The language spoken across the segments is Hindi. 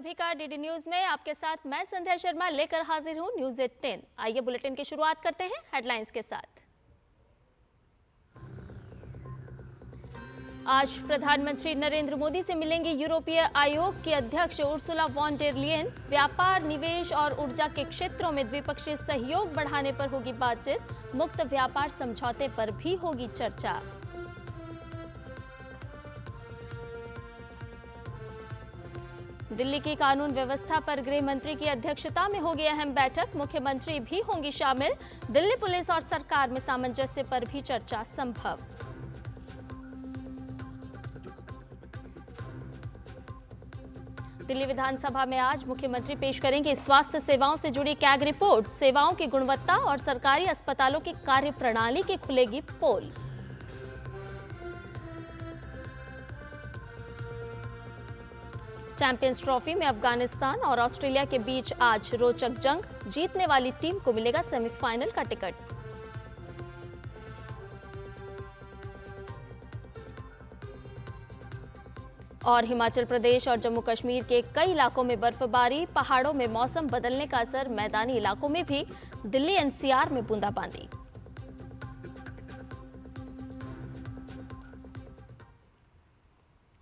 सभी का डीडी न्यूज में आपके साथ मैं संध्या शर्मा लेकर हाजिर हूं न्यूज 10। आइए बुलेटिन की शुरुआत करते हैं हेडलाइंस के साथ। आज प्रधानमंत्री नरेंद्र मोदी से मिलेंगे यूरोपीय आयोग के अध्यक्ष उर्सुला वॉन डेर लियन। व्यापार, निवेश और ऊर्जा के क्षेत्रों में द्विपक्षीय सहयोग बढ़ाने पर होगी बातचीत। मुक्त व्यापार समझौते पर भी होगी चर्चा। दिल्ली की कानून व्यवस्था पर गृह मंत्री की अध्यक्षता में होगी अहम बैठक। मुख्यमंत्री भी होंगी शामिल। दिल्ली पुलिस और सरकार में सामंजस्य पर भी चर्चा संभव। दिल्ली विधानसभा में आज मुख्यमंत्री पेश करेंगे स्वास्थ्य सेवाओं से जुड़ी कैग रिपोर्ट। सेवाओं की गुणवत्ता और सरकारी अस्पतालों की कार्यप्रणाली की खुलेगी पोल। चैंपियंस ट्रॉफी में अफगानिस्तान और ऑस्ट्रेलिया के बीच आज रोचक जंग। जीतने वाली टीम को मिलेगा सेमीफाइनल का टिकट। और हिमाचल प्रदेश और जम्मू कश्मीर के कई इलाकों में बर्फबारी। पहाड़ों में मौसम बदलने का असर, मैदानी इलाकों में भी। दिल्ली एनसीआर में बूंदाबांदी।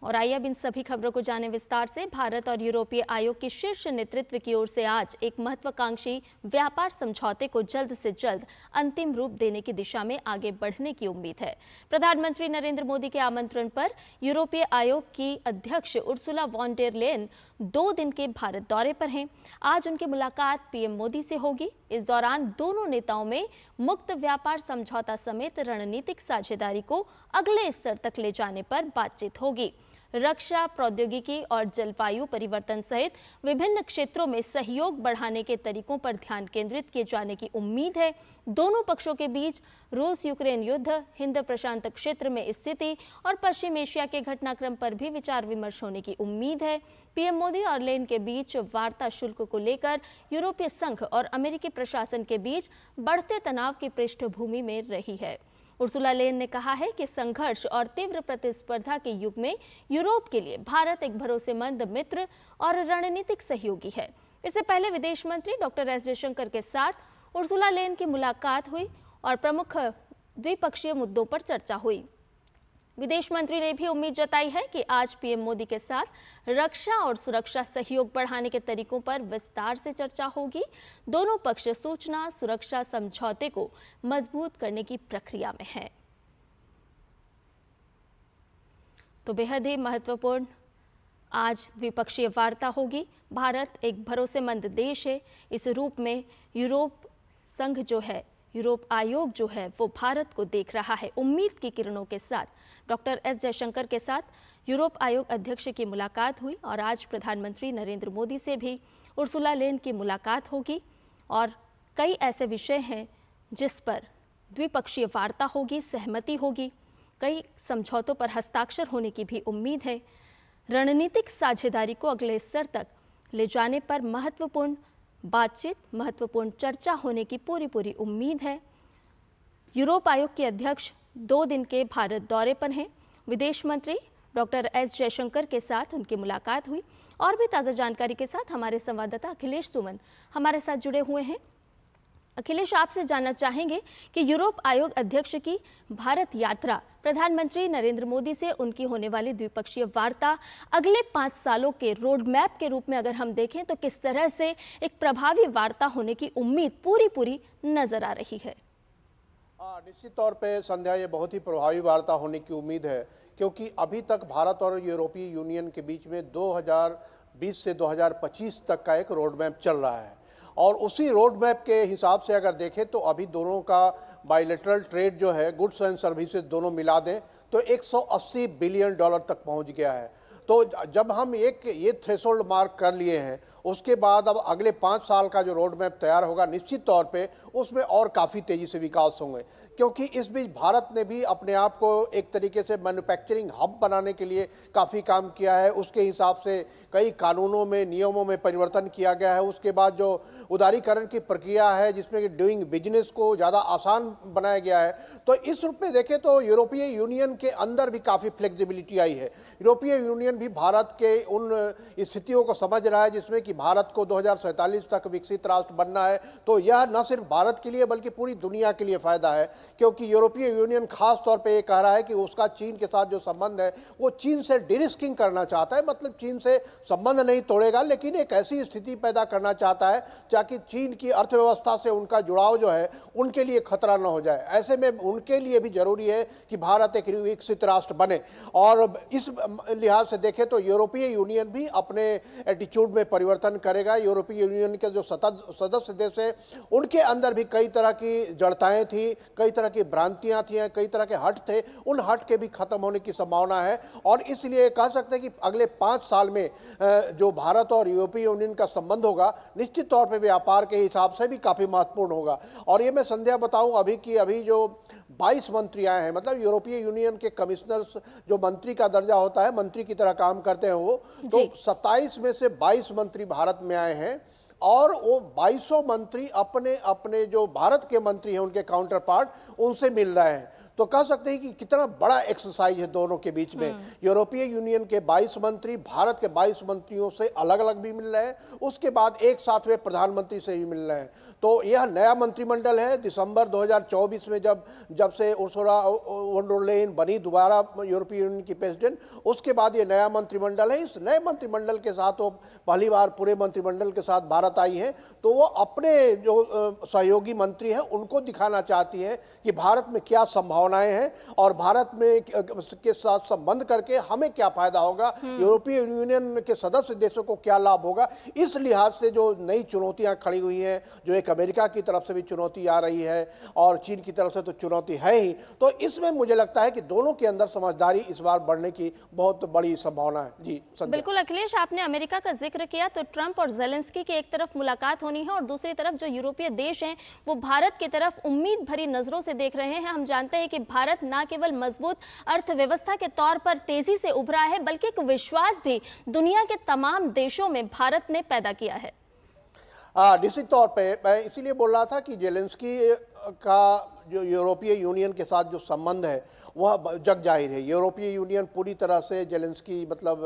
और आइए अब इन सभी खबरों को जानें विस्तार से। भारत और यूरोपीय आयोग के शीर्ष नेतृत्व की ओर से आज एक महत्वाकांक्षी व्यापार समझौते को जल्द से जल्द अंतिम रूप देने की दिशा में आगे बढ़ने की उम्मीद है। प्रधानमंत्री नरेंद्र मोदी के आमंत्रण पर यूरोपीय आयोग की अध्यक्ष उर्सुला वॉन डेर लेयन 2 दिन के भारत दौरे पर हैं। आज उनकी मुलाकात पीएम मोदी से होगी। इस दौरान दोनों नेताओं में मुक्त व्यापार समझौता समेत रणनीतिक साझेदारी को अगले स्तर तक ले जाने पर बातचीत होगी। रक्षा, प्रौद्योगिकी और जलवायु परिवर्तन सहित विभिन्न क्षेत्रों में सहयोग बढ़ाने के तरीकों पर ध्यान केंद्रित किए जाने की उम्मीद है। दोनों पक्षों के बीच रूस यूक्रेन युद्ध, हिंद प्रशांत क्षेत्र में स्थिति और पश्चिम एशिया के घटनाक्रम पर भी विचार विमर्श होने की उम्मीद है। पीएम मोदी और लेन के बीच वार्ता शुल्क को लेकर यूरोपीय संघ और अमेरिकी प्रशासन के बीच बढ़ते तनाव की पृष्ठभूमि में रही है। उर्सुला लेन ने कहा है कि संघर्ष और तीव्र प्रतिस्पर्धा के युग में यूरोप के लिए भारत एक भरोसेमंद मित्र और रणनीतिक सहयोगी है। इससे पहले विदेश मंत्री डॉक्टर एस जयशंकर के साथ उर्सुला लेन की मुलाकात हुई और प्रमुख द्विपक्षीय मुद्दों पर चर्चा हुई। विदेश मंत्री ने भी उम्मीद जताई है कि आज पीएम मोदी के साथ रक्षा और सुरक्षा सहयोग बढ़ाने के तरीकों पर विस्तार से चर्चा होगी। दोनों पक्ष सूचना सुरक्षा समझौते को मजबूत करने की प्रक्रिया में हैं। तो बेहद ही महत्वपूर्ण आज द्विपक्षीय वार्ता होगी। भारत एक भरोसेमंद देश है। इस रूप में यूरोप आयोग जो है वो भारत को देख रहा है। उम्मीद की किरणों के साथ डॉक्टर एस जयशंकर के साथ यूरोप आयोग अध्यक्ष की मुलाकात हुई और आज प्रधानमंत्री नरेंद्र मोदी से भी उर्सुला लेन की मुलाकात होगी और कई ऐसे विषय हैं जिस पर द्विपक्षीय वार्ता होगी, सहमति होगी। कई समझौतों पर हस्ताक्षर होने की भी उम्मीद है। रणनीतिक साझेदारी को अगले स्तर तक ले जाने पर महत्वपूर्ण बातचीत, महत्वपूर्ण चर्चा होने की पूरी उम्मीद है। यूरोप आयोग के अध्यक्ष 2 दिन के भारत दौरे पर हैं। विदेश मंत्री डॉक्टर एस जयशंकर के साथ उनकी मुलाकात हुई। और भी ताज़ा जानकारी के साथ हमारे संवाददाता अखिलेश सुमन हमारे साथ जुड़े हुए हैं। अखिलेश, आपसे जानना चाहेंगे कि यूरोप आयोग अध्यक्ष की भारत यात्रा, प्रधानमंत्री नरेंद्र मोदी से उनकी होने वाली द्विपक्षीय वार्ता अगले 5 सालों के रोड मैप के रूप में अगर हम देखें तो किस तरह से एक प्रभावी वार्ता होने की उम्मीद पूरी नजर आ रही है? निश्चित तौर पे संध्या, ये बहुत ही प्रभावी वार्ता होने की उम्मीद है, क्योंकि अभी तक भारत और यूरोपीय यूनियन के बीच में 2020 से 2025 तक का एक रोड मैप चल रहा है। और उसी रोड मैप के हिसाब से अगर देखें तो अभी दोनों का बायलैटरल ट्रेड जो है, गुड्स एंड सर्विसेज दोनों मिला दें तो 180 बिलियन डॉलर तक पहुंच गया है। तो जब हम ये थ्रेशोल्ड मार्क कर लिए हैं, उसके बाद अब अगले 5 साल का जो रोड मैप तैयार होगा, निश्चित तौर पे उसमें और काफ़ी तेज़ी से विकास होंगे, क्योंकि इस बीच भारत ने भी अपने आप को एक तरीके से मैन्युफैक्चरिंग हब बनाने के लिए काफ़ी काम किया है। उसके हिसाब से कई कानूनों में, नियमों में परिवर्तन किया गया है। उसके बाद जो उदारीकरण की प्रक्रिया है, जिसमें कि डूइंग बिजनेस को ज़्यादा आसान बनाया गया है, तो इस रूप में देखें तो यूरोपीय यूनियन के अंदर भी काफ़ी फ्लेक्सिबिलिटी आई है। यूरोपीय यूनियन भी भारत के उन स्थितियों को समझ रहा है जिसमें कि भारत को 2047 तक विकसित राष्ट्र बनना है। तो यह न सिर्फ भारत के लिए बल्कि पूरी दुनिया के लिए फ़ायदा है, क्योंकि यूरोपीय यूनियन खास तौर पे ये कह रहा है कि उसका चीन के साथ जो संबंध है वो चीन से डिरिस्किंग करना चाहता है, मतलब चीन से संबंध नहीं तोड़ेगा, लेकिन एक ऐसी स्थिति पैदा करना चाहता है ताकि चीन की अर्थव्यवस्था से उनका जुड़ाव जो है उनके लिए खतरा न हो जाए। ऐसे में उनके लिए भी जरूरी है कि भारत एक विकसित राष्ट्र बने। और इस लिहाज से देखें तो यूरोपीय यूनियन भी अपने एटीट्यूड में परिवर्तन करेगा। यूरोपीय यूनियन के जो सदस्य देश है उनके अंदर भी कई तरह की जड़ताएं थी, कई तरह की भ्रांतियां थी, कई तरह के हट थे, उन हट के भी खत्म होने की संभावना है। और इसलिए कह सकते हैं कि अगले 5 साल में जो भारत और यूरोपीय यूनियन का संबंध होगा, निश्चित तौर पर व्यापार के हिसाब से भी काफी महत्वपूर्ण होगा। और ये मैं संध्या बताऊं अभी जो 22 मंत्री आए हैं, मतलब यूरोपीय यूनियन के कमिश्नर्स जो मंत्री का दर्जा होता है, मंत्री की तरह काम करते हैं वो, तो 27 में से 22 मंत्री भारत में आए हैं। और वो 22 मंत्री अपने अपने जो भारत के मंत्री हैं उनके काउंटर पार्ट उनसे मिल रहे हैं। तो कह सकते हैं कि कितना बड़ा एक्सरसाइज है दोनों के बीच में। यूरोपीय यूनियन के 22 मंत्री भारत के 22 मंत्रियों से अलग अलग भी मिल रहे हैं, उसके बाद एक साथ वे प्रधानमंत्री से भी मिल रहे हैं। तो यह नया मंत्रिमंडल है। दिसंबर 2024 में जब से उर्सुला वॉन डर लेयन बनी दोबारा यूरोपीय यूनियन की प्रेसिडेंट, उसके बाद ये नया मंत्रिमंडल है। इस नए मंत्रिमंडल के साथ वो पहली बार पूरे मंत्रिमंडल के साथ भारत आई है, तो वो अपने जो सहयोगी मंत्री हैं उनको दिखाना चाहती है कि भारत में क्या संभावनाएं हैं और भारत में के साथ संबंध करके हमें क्या फायदा होगा, यूरोपीय यूनियन के सदस्य देशों को क्या लाभ होगा। इस लिहाज से जो नई चुनौतियां खड़ी हुई हैं, जो एक अमेरिका की तरफ से भी चुनौती आ रही है और चीन की तरफ से तो चुनौती है ही, तो इसमें मुझे लगता है कि दोनों के अंदर समझदारी इस बार बढ़ने की बहुत बड़ी संभावना है। जी बिल्कुल अखिलेश, आपने अमेरिका का जिक्र किया, तो ट्रंप और जेलेंस्की की एक तरफ मुलाकात होनी है और दूसरी तरफ जो यूरोपीय देश हैं वो भारत की तरफ उम्मीद भरी नजरों से देख रहे हैं। हम जानते हैं कि भारत न केवल मजबूत अर्थव्यवस्था के तौर पर तेजी से उभरा है, बल्कि एक विश्वास भी दुनिया के तमाम देशों में भारत ने पैदा किया है। निश्चित तौर पे मैं इसीलिए बोल रहा था कि जेलेंस्की का जो यूरोपीय यूनियन के साथ जो संबंध है वह जग जाहिर है। यूरोपीय यूनियन पूरी तरह से जेलेंस्की मतलब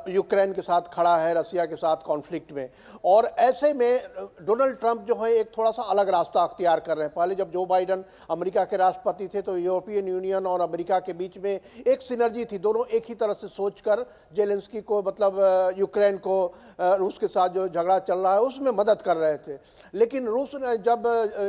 यूक्रेन के साथ खड़ा है, रसिया के साथ कॉन्फ्लिक्ट में। और ऐसे में डोनाल्ड ट्रंप जो है एक थोड़ा सा अलग रास्ता अख्तियार कर रहे हैं। पहले जब जो बाइडन अमेरिका के राष्ट्रपति थे तो यूरोपियन यूनियन और अमेरिका के बीच में एक सिनर्जी थी, दोनों एक ही तरह से सोचकर जेलेंस्की को मतलब यूक्रेन को रूस के साथ जो झगड़ा चल रहा है उसमें मदद कर रहे थे। लेकिन रूस ने जब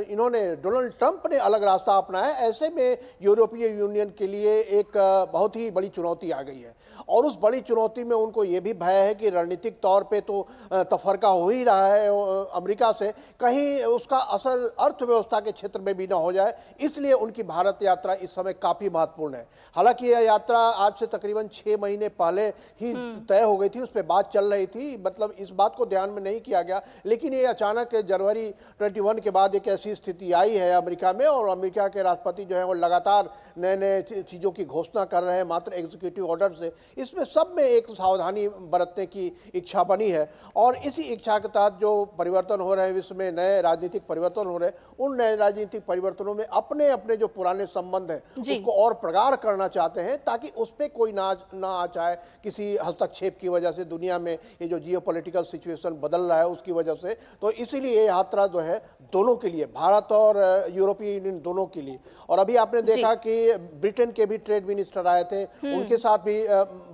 इन्होंने डोनाल्ड ट्रंप ने अलग रास्ता अपनाया, ऐसे में यूरोपीय यूनियन के लिए एक बहुत ही बड़ी चुनौती आ गई है। और उस बड़ी चुनौती में उनको ये भी भय है कि रणनीतिक तौर पे तो तफरका हो ही रहा है अमेरिका से, कहीं उसका असर अर्थव्यवस्था के क्षेत्र में भी ना हो जाए, इसलिए उनकी भारत यात्रा इस समय काफ़ी महत्वपूर्ण है। हालांकि यह यात्रा आज से तकरीबन 6 महीने पहले ही तय हो गई थी, उस पर बात चल रही थी, मतलब इस बात को ध्यान में नहीं किया गया। लेकिन ये अचानक जनवरी 21 के बाद एक ऐसी स्थिति आई है अमेरिका में, और अमेरिका के राष्ट्रपति जो है वो लगातार नए नए चीज़ों की घोषणा कर रहे हैं मात्र एग्जीक्यूटिव ऑर्डर से। इसमें सब में एक सावधानी बरतने की इच्छा बनी है, और इसी इच्छा के तहत जो परिवर्तन हो रहे हैं विश्व में, नए राजनीतिक परिवर्तन हो रहे हैं, उन नए राजनीतिक परिवर्तनों में अपने अपने जो पुराने संबंध हैं उसको और प्रगाढ़ करना चाहते हैं, ताकि उस पर कोई ना आ जाए किसी हस्तक्षेप की वजह से। दुनिया में ये जो जियोपॉलिटिकल सिचुएशन बदल रहा है उसकी वजह से, तो इसीलिए ये यात्रा जो है दोनों के लिए, भारत और यूरोपीय यूनियन दोनों के लिए। और अभी आपने देखा कि ब्रिटेन के भी ट्रेड मिनिस्टर आए थे, उनके साथ भी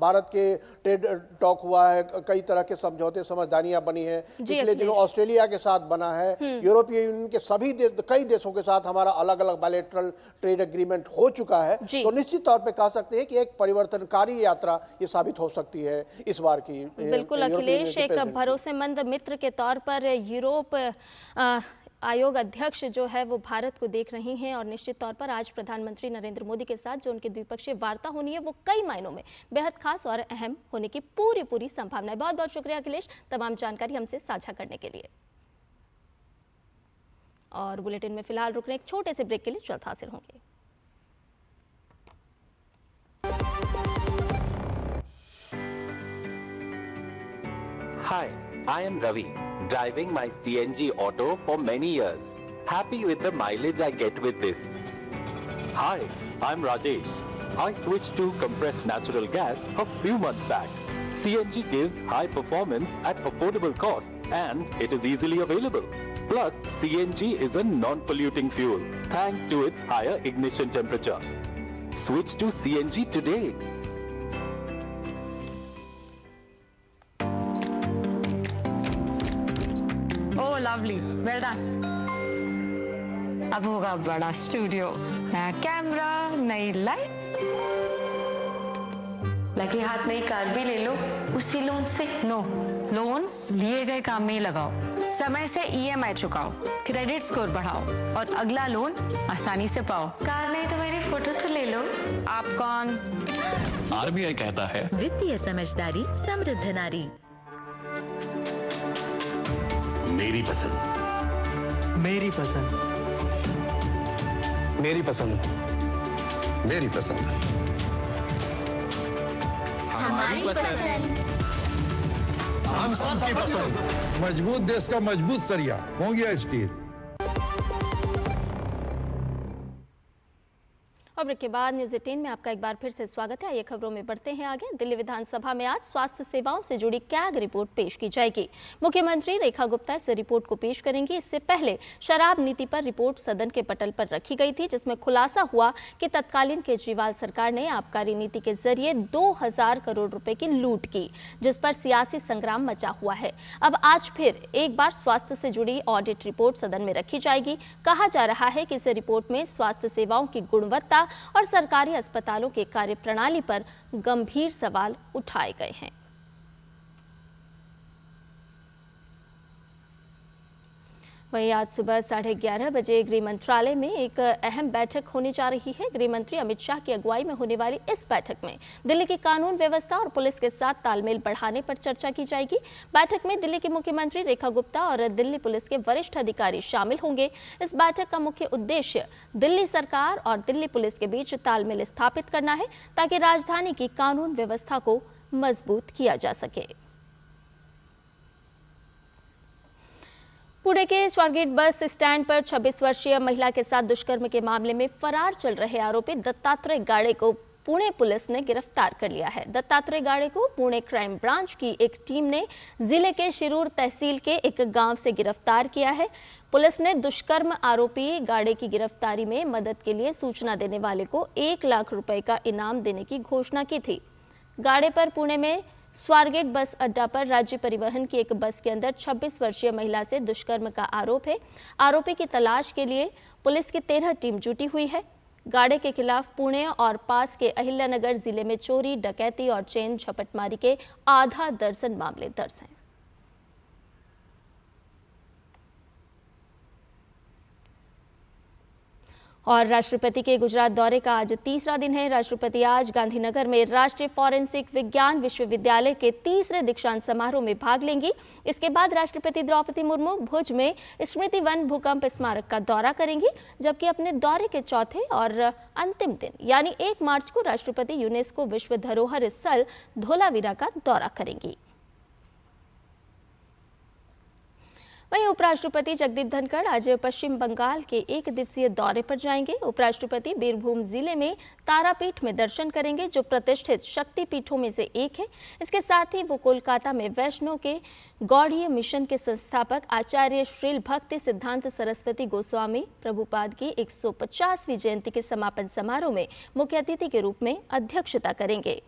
भारत के ट्रेड टॉक हुआ है, कई तरह के समझौते समझदारियां बनी है। पिछले दिनों ऑस्ट्रेलिया के साथ बना है, यूरोपीय यूनियन के सभी कई देशों के साथ हमारा अलग अलग बायलैटरल ट्रेड एग्रीमेंट हो चुका है। तो निश्चित तौर पे कह सकते हैं कि एक परिवर्तनकारी यात्रा ये साबित हो सकती है इस बार की। बिल्कुल अखिलेश, एक भरोसेमंद मित्र के तौर पर यूरोप आयोग अध्यक्ष जो है वो भारत को देख रही हैं और निश्चित तौर पर आज प्रधानमंत्री नरेंद्र मोदी के साथ जो उनकी द्विपक्षीय वार्ता होनी है वो कई मायनों में बेहद खास और अहम होने की पूरी संभावना है। बहुत बहुत शुक्रिया अखिलेश, तमाम जानकारी हमसे साझा करने के लिए। और बुलेटिन में फिलहाल रुकने एक छोटे से ब्रेक के लिए जल्द हाजिर होंगे। Hi, I am Ravi, driving my CNG auto for many years. Happy with the mileage I get with this. Hi, I'm Rajesh. I switched to compressed natural gas a few months back. CNG gives high performance at affordable cost and it is easily available. Plus, CNG is a non-polluting fuel thanks to its higher ignition temperature. Switch to CNG today. Oh, lovely. Well done. अब होगा बड़ा स्टूडियो, नया कैमरा, नई लाइट्स, लगे हाथ नई कार भी ले लो उसी लोन से। नो, लोन लिए गए काम में ही लगाओ, समय से EMI चुकाओ, क्रेडिट स्कोर बढ़ाओ और अगला लोन आसानी से पाओ। कार नहीं तो मेरी फोटो तो ले लो। आप कौन? RBI कहता है वित्तीय समझदारी समृद्ध नारी। मेरी पसंद, मेरी पसंद, मेरी पसंद, मेरी पसंद, हमारी पसंद। हम सबकी पसंद। मजबूत देश का मजबूत सरिया हो गया स्टील। और ब्रेक के बाद न्यूज़ 18 में आपका एक बार फिर से स्वागत है। ये खबरों में बढ़ते हैं आगे। दिल्ली विधानसभा में आज स्वास्थ्य सेवाओं से जुड़ी कैग रिपोर्ट पेश की जाएगी। मुख्यमंत्री रेखा गुप्ता इस रिपोर्ट को पेश करेंगी। इससे पहले शराब नीति पर रिपोर्ट सदन के पटल पर रखी गई थी, जिसमें खुलासा हुआ कि तत्कालीन केजरीवाल सरकार ने आबकारी नीति के जरिए 2000 करोड़ रुपए की लूट की, जिस पर सियासी संग्राम मचा हुआ है। अब आज फिर एक बार स्वास्थ्य से जुड़ी ऑडिट रिपोर्ट सदन में रखी जाएगी। कहा जा रहा है कि इस रिपोर्ट में स्वास्थ्य सेवाओं की गुणवत्ता और सरकारी अस्पतालों के कार्यप्रणाली पर गंभीर सवाल उठाए गए हैं। वहीं आज सुबह 11:30 बजे गृह मंत्रालय में एक अहम बैठक होने जा रही है। गृह मंत्री अमित शाह की अगुवाई में होने वाली इस बैठक में दिल्ली की कानून व्यवस्था और पुलिस के साथ तालमेल बढ़ाने पर चर्चा की जाएगी। बैठक में दिल्ली की मुख्यमंत्री रेखा गुप्ता और दिल्ली पुलिस के वरिष्ठ अधिकारी शामिल होंगे। इस बैठक का मुख्य उद्देश्य दिल्ली सरकार और दिल्ली पुलिस के बीच तालमेल स्थापित करना है, ताकि राजधानी की कानून व्यवस्था को मजबूत किया जा सके। पुणे के स्वारगेट बस स्टैंड पर 26 वर्षीय महिला के साथ दुष्कर्म के मामले में फरार चल रहे आरोपी दत्तात्रेय गाड़े को पुणे पुलिस ने गिरफ्तार कर लिया है। दत्तात्रेय गाड़े को पुणे क्राइम ब्रांच की एक टीम ने जिले के शिरूर तहसील के एक गांव से गिरफ्तार किया है। पुलिस ने दुष्कर्म आरोपी गाड़े की गिरफ्तारी में मदद के लिए सूचना देने वाले को 1 लाख रुपए का इनाम देने की घोषणा की थी। गाड़े पर पुणे में स्वारगेट बस अड्डा पर राज्य परिवहन की एक बस के अंदर 26 वर्षीय महिला से दुष्कर्म का आरोप है। आरोपी की तलाश के लिए पुलिस की 13 टीम जुटी हुई है। गाड़े के खिलाफ पुणे और पास के अहिल्यानगर जिले में चोरी, डकैती और चेन झपटमारी के आधा दर्जन मामले दर्ज हैं। और राष्ट्रपति के गुजरात दौरे का आज तीसरा दिन है। राष्ट्रपति आज गांधीनगर में राष्ट्रीय फॉरेंसिक विज्ञान विश्वविद्यालय के 3रे दीक्षांत समारोह में भाग लेंगी। इसके बाद राष्ट्रपति द्रौपदी मुर्मू भुज में स्मृति वन भूकंप स्मारक का दौरा करेंगी, जबकि अपने दौरे के चौथे और अंतिम दिन यानी 1 मार्च को राष्ट्रपति यूनेस्को विश्व धरोहर स्थल धोलावीरा का दौरा करेंगी। वहीं उपराष्ट्रपति जगदीप धनखड़ आज पश्चिम बंगाल के 1 दिवसीय दौरे पर जाएंगे। उपराष्ट्रपति बीरभूम जिले में तारापीठ में दर्शन करेंगे, जो प्रतिष्ठित शक्तिपीठों में से एक है। इसके साथ ही वो कोलकाता में वैष्णो के गौड़ीय मिशन के संस्थापक आचार्य श्रील भक्ति सिद्धांत सरस्वती गोस्वामी प्रभुपाद की 150वीं जयंती के समापन समारोह में मुख्य अतिथि के रूप में अध्यक्षता करेंगे।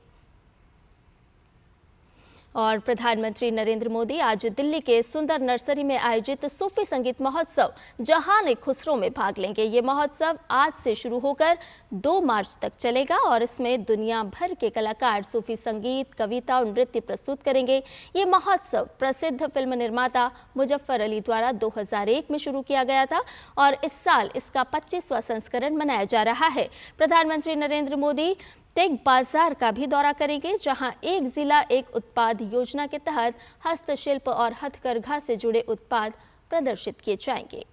और प्रधानमंत्री नरेंद्र मोदी आज दिल्ली के सुंदर नर्सरी में आयोजित सूफी संगीत महोत्सव जहान खुसरो में भाग लेंगे। ये महोत्सव आज से शुरू होकर 2 मार्च तक चलेगा और इसमें दुनिया भर के कलाकार सूफी संगीत, कविता और नृत्य प्रस्तुत करेंगे। ये महोत्सव प्रसिद्ध फिल्म निर्माता मुजफ्फर अली द्वारा 2001 में शुरू किया गया था और इस साल इसका 25वां संस्करण मनाया जा रहा है। प्रधानमंत्री नरेंद्र मोदी टेक बाजार का भी दौरा करेंगे, जहां एक जिला एक उत्पाद योजना के तहत हस्तशिल्प और हथकरघा से जुड़े उत्पाद प्रदर्शित किए जाएंगे।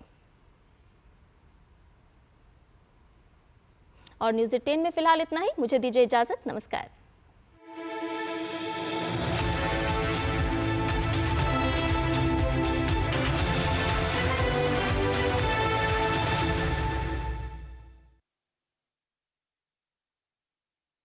और न्यूज़ 18 में फिलहाल इतना ही। मुझे दीजिए इजाजत। नमस्कार।